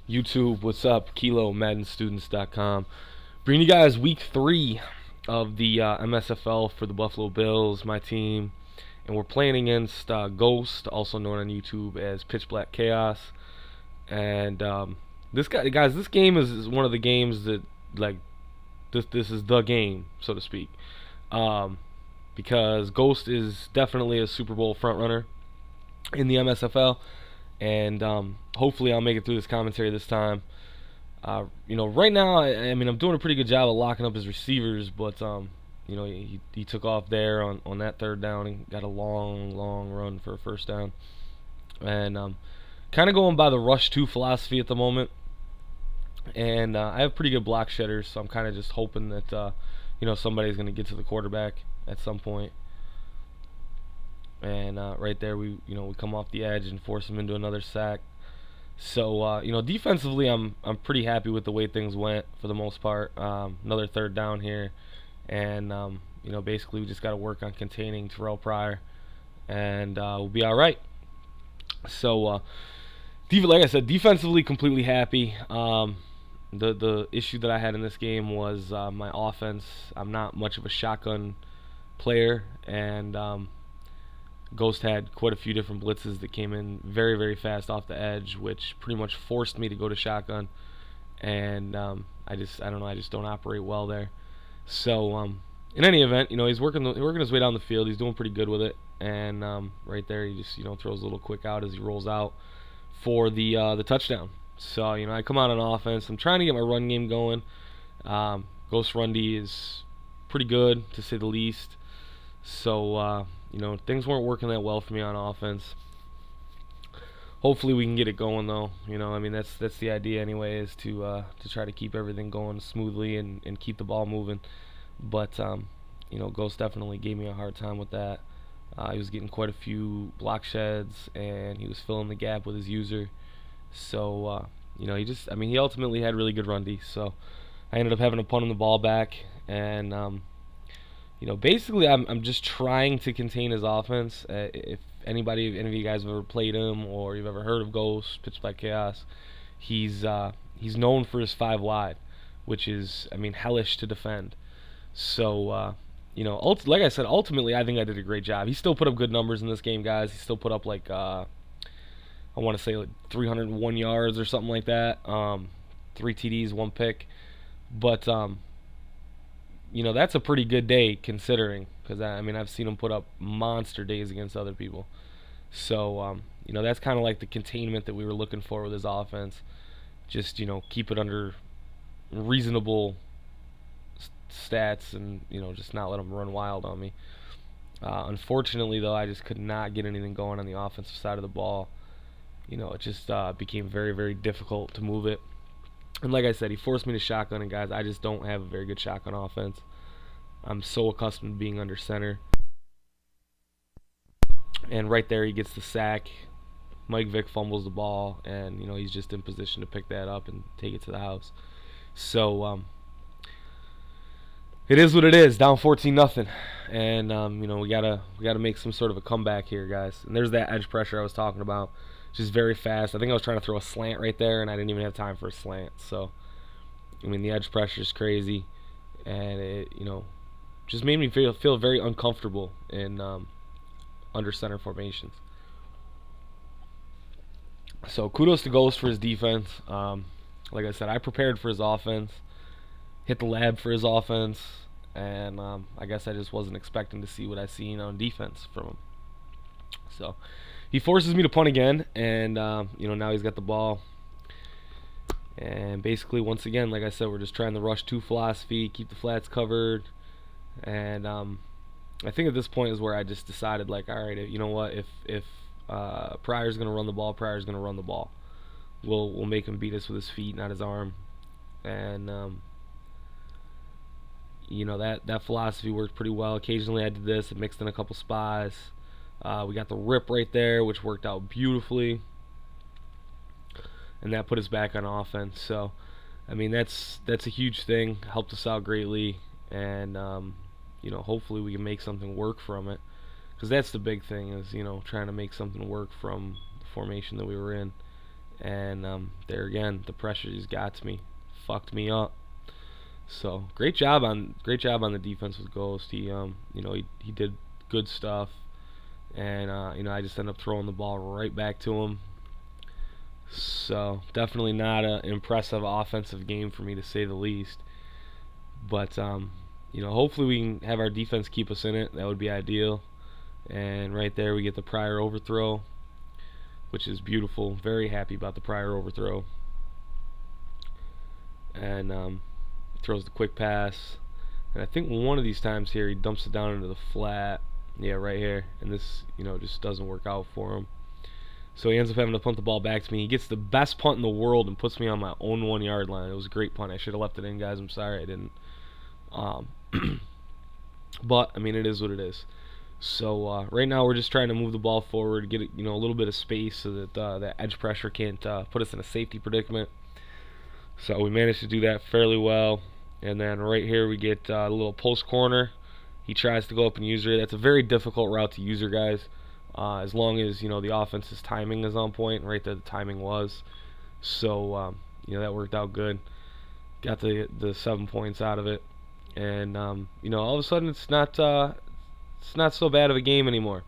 YouTube, what's up? Kilo, maddenstudents.com. Bringing you guys week 3 of the MSFL for the Buffalo Bills, my team. And we're playing against Ghost, also known on YouTube as Pitch Black Chaos. And this game is one of the games that, like, this is the game, so to speak. Because Ghost is definitely a Super Bowl frontrunner in the MSFL. And hopefully I'll make it through this commentary this time. Right now, I mean, I'm doing a pretty good job of locking up his receivers, but he took off there on that third down and got a long run for a first down. And kind of going by the rush 2 philosophy at the moment. And I have pretty good block shedders, so I'm kind of just hoping that somebody's going to get to the quarterback at some point. And right there, we come off the edge and force him into another sack. So defensively, I'm pretty happy with the way things went for the most part. Another third down here, and basically we just got to work on containing Terrell Pryor, and we'll be all right. So, like I said, defensively completely happy. The issue that I had in this game was my offense. I'm not much of a shotgun player, and Ghost had quite a few different blitzes that came in very, very fast off the edge, which pretty much forced me to go to shotgun. And I just don't operate well there. So in any event, he's working his way down the field. He's doing pretty good with it. And right there, he just throws a little quick out as he rolls out for the touchdown. So I come out on offense. I'm trying to get my run game going. Ghost run D is pretty good, to say the least. So things weren't working that well for me on offense. Hopefully we can get it going though. That's the idea anyway, is to try to keep everything going smoothly and keep the ball moving. But Ghost definitely gave me a hard time with that. He was getting quite a few block sheds, and he was filling the gap with his user. So he ultimately had really good run D. So I ended up having to punt him the ball back, and basically I'm just trying to contain his offense. If any of you guys have ever played him or you've ever heard of Ghost, Pitch Black Chaos, he's known for his 5 wide, which is, hellish to defend. So, like I said, ultimately I think I did a great job. He still put up good numbers in this game, guys. He still put up like, I want to say like 301 yards or something like that. 3 TDs, 1 pick. But, that's a pretty good day considering, because I've seen him put up monster days against other people. So that's kind of like the containment that we were looking for with his offense. Just keep it under reasonable stats, and just not let him run wild on me. Unfortunately though, I just could not get anything going on the offensive side of the ball. It just became very, very difficult to move it. And like I said, he forced me to shotgun, and guys, I just don't have a very good shotgun offense. I'm so accustomed to being under center. And right there, he gets the sack. Mike Vick fumbles the ball, and he's just in position to pick that up and take it to the house. So it is what it is. Down 14-0, and we gotta make some sort of a comeback here, guys. And there's that edge pressure I was talking about. Just very fast. I think I was trying to throw a slant right there, and I didn't even have time for a slant. So, the edge pressure is crazy, and it, just made me feel very uncomfortable in under center formations. So, kudos to Ghost for his defense. Like I said, I prepared for his offense, hit the lab for his offense, and I guess I just wasn't expecting to see what I seen on defense from him. So, he forces me to punt again, and now he's got the ball. And basically, once again, like I said, we're just trying the rush 2 philosophy, keep the flats covered. And I think at this point is where I just decided, like, all right, you know what? If Pryor's gonna run the ball, Pryor's gonna run the ball. We'll make him beat us with his feet, not his arm. And that philosophy worked pretty well. Occasionally, I did this. It mixed in a couple spies. We got the rip right there, which worked out beautifully, and that put us back on offense. So, that's a huge thing. Helped us out greatly, and hopefully we can make something work from it, because that's the big thing, is trying to make something work from the formation that we were in. and there again, the pressure just got to me, fucked me up. So great job on the defense with Ghost. He did good stuff, and I just ended up throwing the ball right back to him. So definitely not an impressive offensive game for me, to say the least. But hopefully we can have our defense keep us in it. That would be ideal. And right there we get the Pryor overthrow, which is beautiful. Very happy about the Pryor overthrow. And throws the quick pass. And I think one of these times here he dumps it down into the flat. Yeah, right here. And this, just doesn't work out for him. So he ends up having to punt the ball back to me. He gets the best punt in the world and puts me on my own 1 yard line. It was a great punt. I should have left it in, guys. I'm sorry I didn't. But I mean, it is what it is. So right now we're just trying to move the ball forward, get it, a little bit of space so that that edge pressure can't put us in a safety predicament. So we managed to do that fairly well. And then right here we get a little post corner. He tries to go up and user it. That's a very difficult route to user, guys. As long as the offense's timing is on point. Right there, the timing was. So that worked out good. Got the 7 points out of it, and all of a sudden it's not so bad of a game anymore.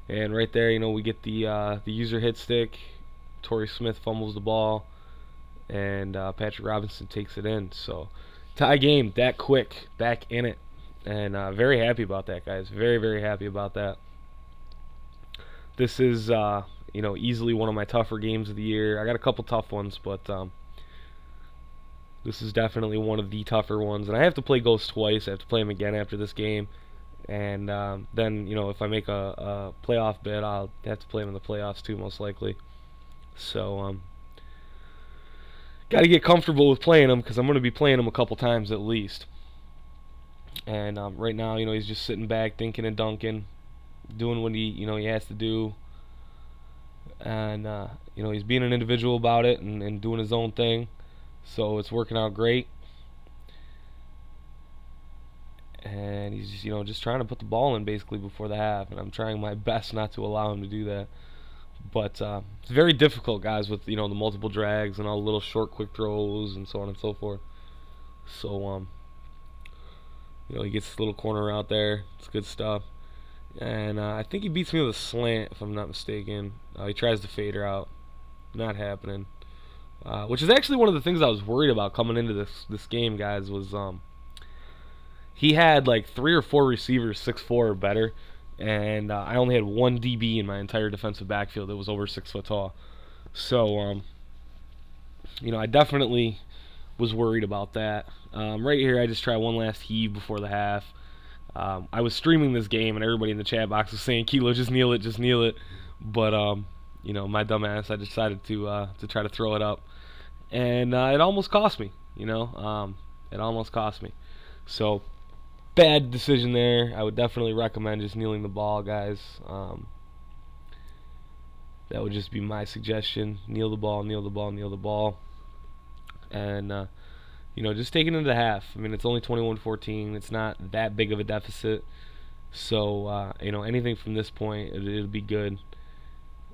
And right there, we get the user hit stick. Torrey Smith fumbles the ball, and Patrick Robinson takes it in. So tie game that quick, back in it, and very happy about that, guys. Very, very happy about that. This is easily one of my tougher games of the year. I got a couple tough ones, but this is definitely one of the tougher ones. And I have to play Ghost twice. I have to play him again after this game. And then, if I make a playoff bid, I'll have to play him in the playoffs too, most likely. So, got to get comfortable with playing him, because I'm going to be playing him a couple times at least. And right now, he's just sitting back, thinking and dunking, doing what he has to do. And, he's being an individual about it and doing his own thing. So it's working out great. And he's just trying to put the ball in basically before the half, and I'm trying my best not to allow him to do that. But it's very difficult, guys, with the multiple drags and all the little short quick throws and so on and so forth. So he gets this little corner out there. It's good stuff. And I think he beats me with a slant, if I'm not mistaken. He tries to fade her out. Not happening. Which is actually one of the things I was worried about coming into this game, guys, was he had like 3 or 4 receivers 6'4" or better, and I only had 1 DB in my entire defensive backfield that was over 6 foot tall. So I definitely was worried about that. Right here, I just try one last heave before the half. I was streaming this game, and everybody in the chat box was saying, "Kilo, just kneel it, just kneel it." But my dumb ass, I decided to try to throw it up, and it almost cost me. It almost cost me. So bad decision there. I would definitely recommend just kneeling the ball, guys. That would just be my suggestion. Kneel the ball, kneel the ball, kneel the ball, and just take it into the half. I mean, it's only 21-14. It's not that big of a deficit. So, anything from this point, it'll be good.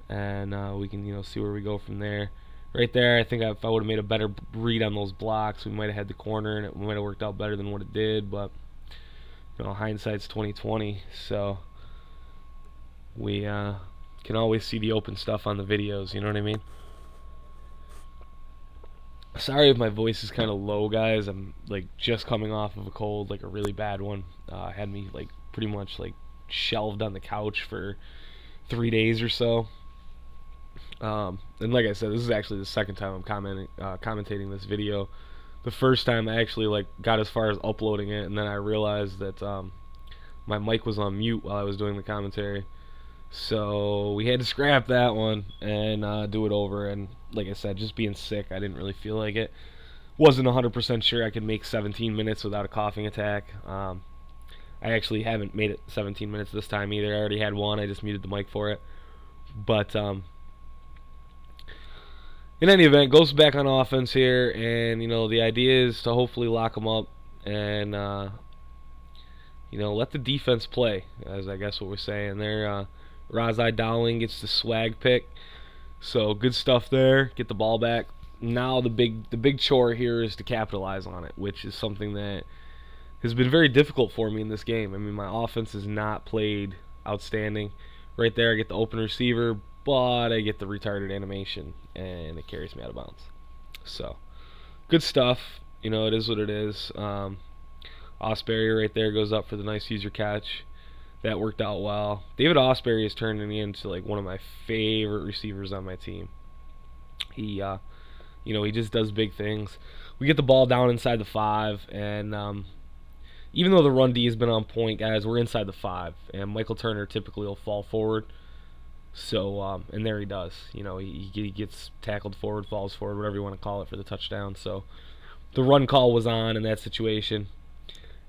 And we can, see where we go from there. Right there, I think if I would have made a better read on those blocks, we might have had the corner, and it might have worked out better than what it did. But, hindsight's 20/20. So, we can always see the open stuff on the videos. You know what I mean? Sorry if my voice is kind of low, guys. I'm just coming off of a cold, a really bad one. Had me pretty much shelved on the couch for 3 days or so. And like I said, this is actually the second time I'm commentating this video. The first time I actually got as far as uploading it, and then I realized that my mic was on mute while I was doing the commentary. So we had to scrap that one and do it over. And like I said, just being sick, I didn't really feel like it. Wasn't 100% sure I could make 17 minutes without a coughing attack. I actually haven't made it 17 minutes this time either. I already had one. I just muted the mic for it. But in any event, goes back on offense here, and the idea is to hopefully lock them up and let the defense play, as I guess what we're saying there. Razai Dowling gets the swag pick. So good stuff there. Get the ball back. Now the big chore here is to capitalize on it, which is something that has been very difficult for me in this game. I mean, my offense has not played outstanding. Right there, I get the open receiver, but I get the retarded animation, and it carries me out of bounds. So, good stuff. It is what it is. Osberry right there goes up for the nice user catch. That worked out well. David Osberry has turned me into like one of my favorite receivers on my team. He just does big things. We get the ball down inside the 5, and even though the run D has been on point, guys, we're inside the 5, and Michael Turner typically will fall forward. So, and there he does. He gets tackled forward, falls forward, whatever you want to call it, for the touchdown. So, the run call was on in that situation.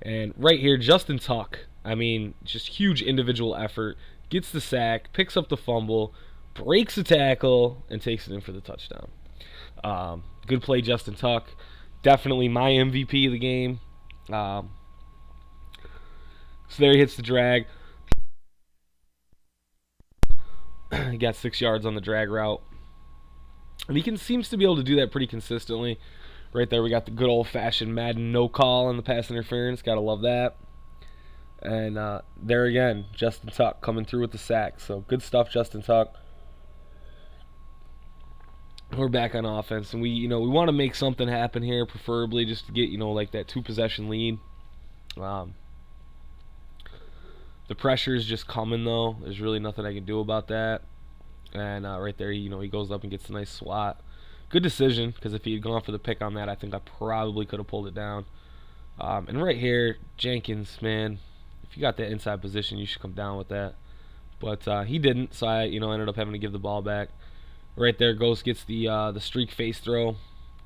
And right here, Justin Tuck, just huge individual effort, gets the sack, picks up the fumble, breaks the tackle, and takes it in for the touchdown. Good play, Justin Tuck. Definitely my MVP of the game. So there he hits the drag. He got 6 yards on the drag route. And he seems to be able to do that pretty consistently. Right there, we got the good old-fashioned Madden no call on the pass interference. Gotta love that. And there again, Justin Tuck coming through with the sack. So good stuff, Justin Tuck. We're back on offense, and we want to make something happen here, preferably just to get like that 2-possession lead. The pressure is just coming though. There's really nothing I can do about that. And right there, he goes up and gets a nice swat. Good decision, because if he had gone for the pick on that, I think I probably could have pulled it down. And right here, Jenkins, man, if you got that inside position, you should come down with that. But he didn't, so I ended up having to give the ball back. Right there, Ghost gets the streak face throw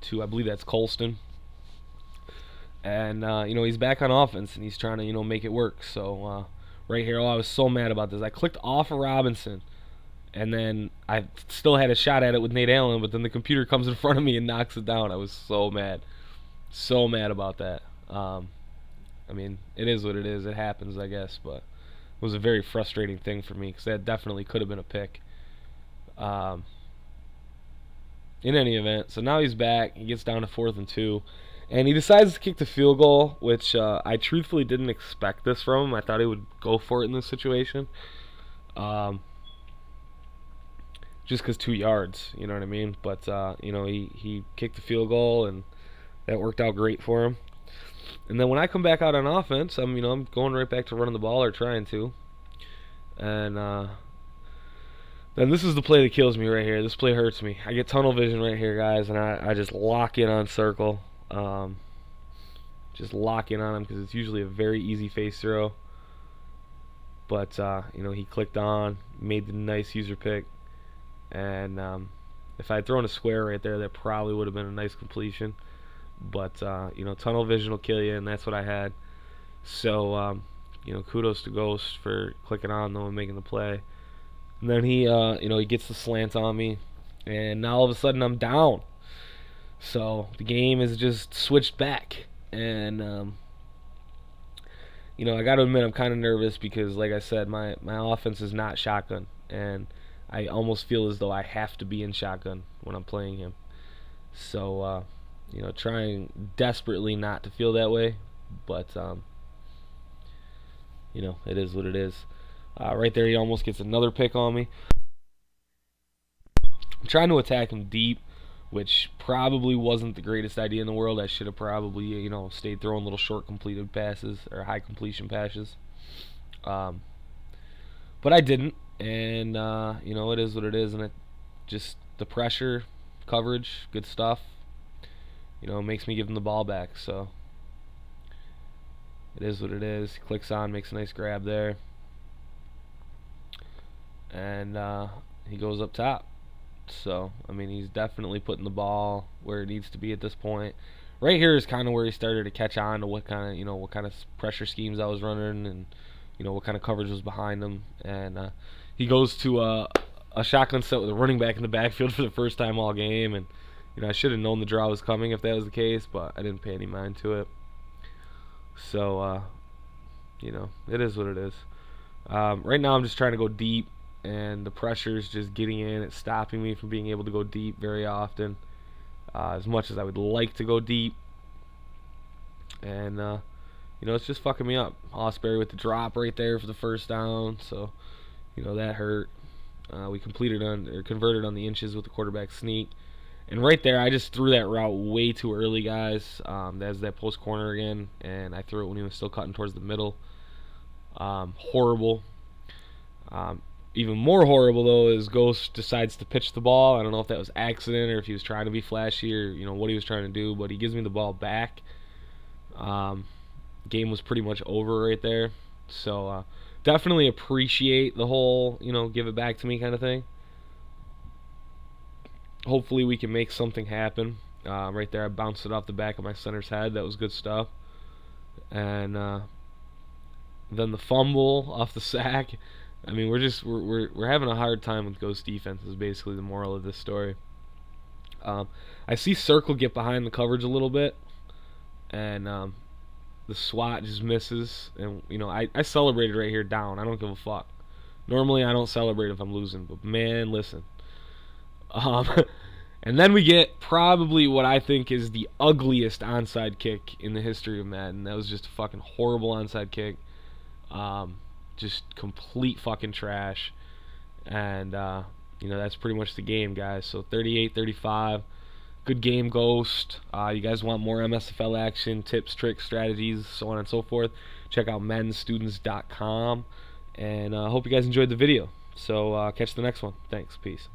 to, I believe that's Colston. And he's back on offense, and he's trying to make it work. So right here, I was so mad about this. I clicked off of Robinson, and then I still had a shot at it with Nate Allen, but then the computer comes in front of me and knocks it down. I was so mad about that. It is what it is. It happens, I guess, but it was a very frustrating thing for me because that definitely could have been a pick. In any event, so now he's back. He gets down to 4th and 2, and he decides to kick the field goal, which I truthfully didn't expect this from him. I thought he would go for it in this situation, just because 2 yards, you know what I mean? But he kicked the field goal, and that worked out great for him. And then when I come back out on offense, I'm going right back to running the ball, or trying to, and then this is the play that kills me right here. This play hurts me. I get tunnel vision right here, guys, and I just lock in on circle. Just lock in on him because it's usually a very easy face throw. But, he clicked on, made the nice user pick. And if I had thrown a square right there, that probably would have been a nice completion. But, tunnel vision will kill you, and that's what I had. So, kudos to Ghost for clicking on, though, and making the play. And then he gets the slant on me, and now all of a sudden I'm down. So the game is just switched back, and I got to admit I'm kind of nervous because, like I said, my offense is not shotgun, and I almost feel as though I have to be in shotgun when I'm playing him. So trying desperately not to feel that way, but it is what it is. Right there, he almost gets another pick on me. I'm trying to attack him deep, which probably wasn't the greatest idea in the world. I should have probably, stayed throwing little short completed passes or high completion passes. But I didn't, and it is what it is, and the pressure, coverage, good stuff. Makes me give him the ball back. So it is what it is. He clicks on, makes a nice grab there. And he goes up top. So, he's definitely putting the ball where it needs to be at this point. Right here is kind of where he started to catch on to what kind of pressure schemes I was running, and what kind of coverage was behind him. And he goes to a shotgun set with a running back in the backfield for the first time all game. And I should have known the draw was coming if that was the case, but I didn't pay any mind to it. So, it is what it is. Right now I'm just trying to go deep. and the pressure is just getting in. It's stopping me from being able to go deep very often, as much as I would like to go deep. And it's just fucking me up. Osbury with the drop right there for the first down, so that hurt. We converted on the inches with the quarterback sneak. And right there, I just threw that route way too early, guys. That's that post corner again, and I threw it when he was still cutting towards the middle. Horrible. Even more horrible, though, is Ghost decides to pitch the ball. I don't know if that was accident or if he was trying to be flashy or what he was trying to do, but he gives me the ball back. Game was pretty much over right there. So definitely appreciate the whole give it back to me kind of thing. Hopefully we can make something happen. Right there, I bounced it off the back of my center's head. That was good stuff. And then the fumble off the sack. I mean, we're having a hard time with Ghost defense is basically the moral of this story. I see Circle get behind the coverage a little bit, and the SWAT just misses. And I celebrated right here down. I don't give a fuck. Normally I don't celebrate if I'm losing, but man, listen. And then we get probably what I think is the ugliest onside kick in the history of Madden. That was just a fucking horrible onside kick. Just complete fucking trash. And that's pretty much the game, guys. So 38-35. Good game, Ghost. You guys want more MSFL action, tips, tricks, strategies, so on and so forth, check out maddenstudents.com. And I hope you guys enjoyed the video. So catch the next one. Thanks. Peace.